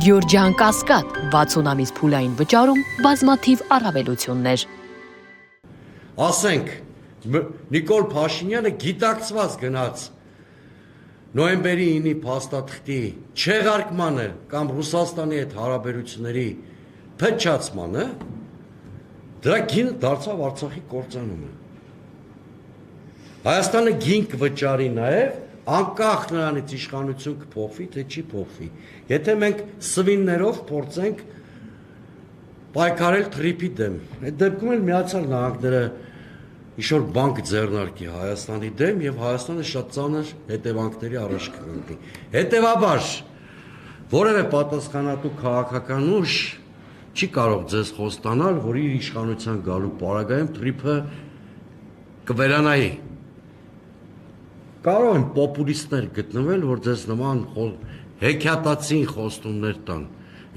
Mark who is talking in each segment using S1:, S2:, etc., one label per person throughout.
S1: Գյորջյան Կասկադ 60 ամիս փուլային վճարում բազմաթիվ առավելություններ։
S2: Ասենք Նիկոլ Փաշինյանը գիտակցված գնաց նոյեմբերի 9-ի փաստաթղթի չեղարկմանը կամ Ռուսաստանի հետ հարաբերությունների փչացմանը, դրա գինը դարձավ Արցախի կործանումը։ Հայաստանը գին կվճարի նաև անկախ նրանից իշխանություն կփոխվի, թե չի փոխվի։ Եթե մենք սվիններով փորձենք պայքարել թրիփի դեմ, այդ դեպքում էլ Միացյալ Նահանգները ինչ-որ բան կձեռնարկի Հայաստանի դեմ եւ Հայաստանը շատ ծանր հետևանքների առաջ կընկնի։ Հետևաբար որևէ պատասխանատու քաղաքական ուժ չի կարող ձեզ խոստանալ, որ իր իշխանության գալու պարագայում թրիփը կվերանայի։ Կարող են պոպուլիստներ գտնվել, որ ձեզ նման հեքիաթացին խոստումներ տան։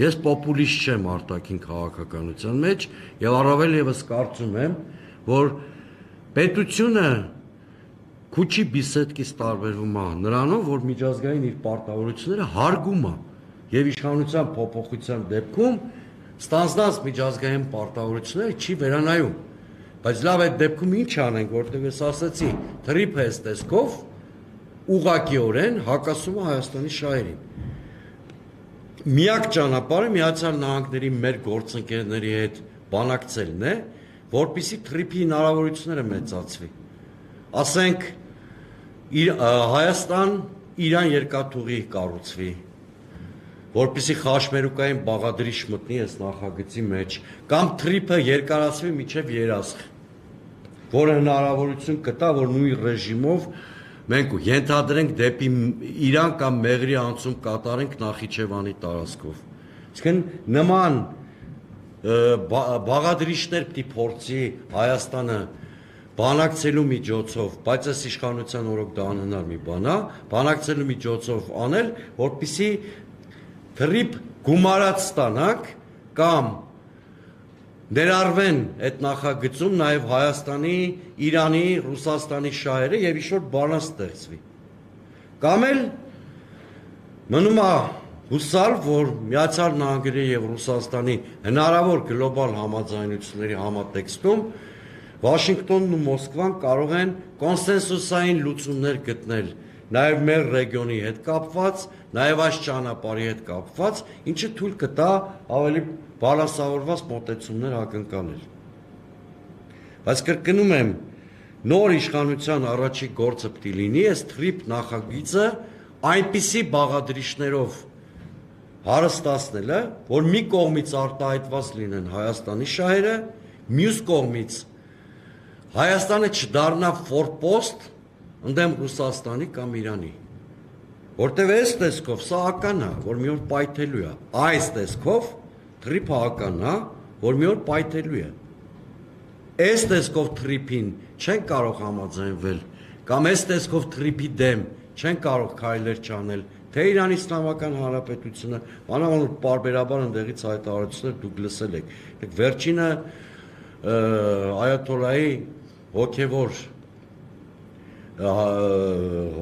S2: Ես պոպուլիստ չեմ արտաքին քաղաքականության մեջ եւ առավել եւս կարծում եմ, որ պետությունը քուչի բիսեդկից տարբերվում է նրանով, որ միջազգային իր պարտավորությունները հարգում է եւ իշխանության փոփոխության դեպքում ստանձնած միջազգային պարտավորությունները չի վերանայում։ Բայց լավ այդ դեպքում ինչ անենք, որտեղ ես ասացի, թրիփը էս տեսքով ուղղակիորեն հակասում է Հայաստանի շահերին։ Միակ ճանապարհը Միացյալ Նահանգների մեր գործընկերների հետ բանակցելն է, որպեսզի թրիփի հնարավորությունները մեծացվի։ Ասենք Հայաստան-Իրան երկաթուղի կառուցվի, որպեսզի խաշմերուկային բաղադրիչ մտնի այս նախագծի մեջ, կամ թրիփը երկարացվի մինչև երասխ, որը հնարավորություն կտա, որ նույն ռեժիմով մենք ենթադրենք դեպի Իրան կամ Մեղրի անցում կատարենք Նախիջևանի տարածքով։ Իսկն նման բաղադրիչներ պիտի փորձի Հայաստանը բանակցելու միջոցով, բայց այս իշխանության օրոք դա անհնար մի բան է, բանակցելու միջոցով անել, որպեսզի թրիփ գումարած ստանանք կամ ներառվեն այդ նախագծում նաև Հայաստանի, Իրանի, Ռուսաստանի շահերը եւ ինչ-որ բան ստեղծվի։ Կամ էլ մնում է հուսալ, որ Միացյալ Նահանգների եւ Ռուսաստանի հնարավոր գլոբալ համաձայնությունների համատեքստում Վաշինգտոնն ու Մոսկվան կարող են կոնսենսուսային լուծումներ գտնել նաև մեր ռեգիոնի հետ կապված, նաև այս ճանապարհի հետ կապված, ինչը թույլ կտա ավելի բալանսավորված մոտեցումներ ակնկալել։ Բայց կրկնում եմ, նոր իշխանության առաջի գործը պիտի լինի այս թրիփ նախագիծը այնպիսի բաղադրիչներով հարստացնելը, որ մի կողմից արտահայտված լինեն Հայաստանի շահերը, մյուս կողմից Հայաստանը չդառնա ֆորպոստ ընդդեմ Ռուսաստանի կամ Իրանի, որտեղ այս տեսքով սա ական է, որ մի օր պայթելու է, այս տեսքով թրիփը ական է, որ մի օր պայթելու է, այս տեսքով թրիփին չեն կարող համաձայնվել, կամ այս տեսքով թրիփի դեմ չեն կարող քայլեր չանել, թե Իրանի Իսլամական Հանրապետությունը, մանավանդ պարբերաբար ընդեղից հայտարարություններ դուք լսել եք, վերջինը Այաթոլլահի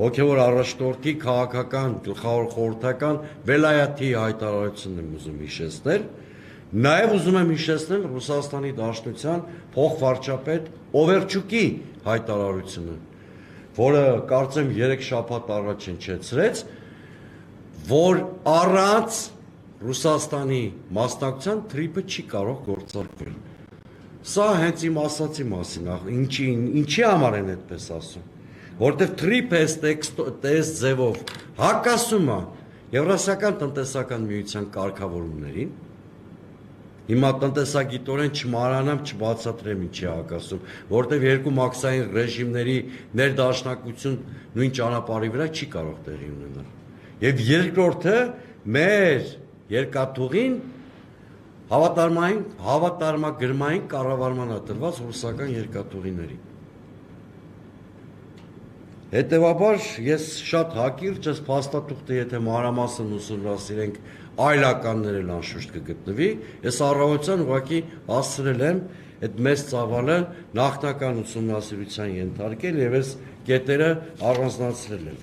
S2: հոգևոր առաջնորդի քաղաքական գլխավոր խորհրդական Վելայաթի հայտարարությունն եմ ուզում հիշեցնել, նաև ուզում եմ հիշեցնել Ռուսաստանի Դաշնության փոխվարչապետ Օվերչուկի հայտարարությունը, որը կարծեմ 3 շաբաթ առաջ հնչեցրեց, որ առանց Ռուսաստանի մասնակցության թրիփը չի կարող գործարկվել։ Սա հենց իմ ասացի մասին, ինչի համար են այդպես ասում, որտեղ թրիփը այս ձևով հակասում է Եվրասիական տնտեսական միության կարգավորումներին, հիմա տնտեսագիտորեն չմարանամ, չբացատրեմ ինչի հակասում, որտեղ երկու մաքսային ռեժիմների ներդաշնակություն նույն ճանապարհի վրա չի կարող տեղի ունենալ։ Եվ երկրորդը մեր երկաթուղին հավատարմագրմային կառավարման է տրված ռուսական երկաթուղիների։ Հետևաբար ես շատ հակիրճ ես փաստաթուղթը, եթե մանրամասն ուսումնասիրենք, այլ ականներ էլ անշուշտ կգտնվի, ես առավոտյան ուղղակի հասցրել եմ այդ մեծ ծավալը նախնական ուսումնասիրության ենթարկել եւ այս կետերը առանձնացրել եմ։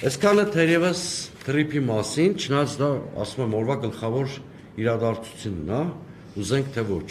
S2: Այսքանը թերևս թրիփի մասին, չնայած դա ասում եմ օրվա գլխավոր իրադարձությունն է, ուզենք թե ոչ։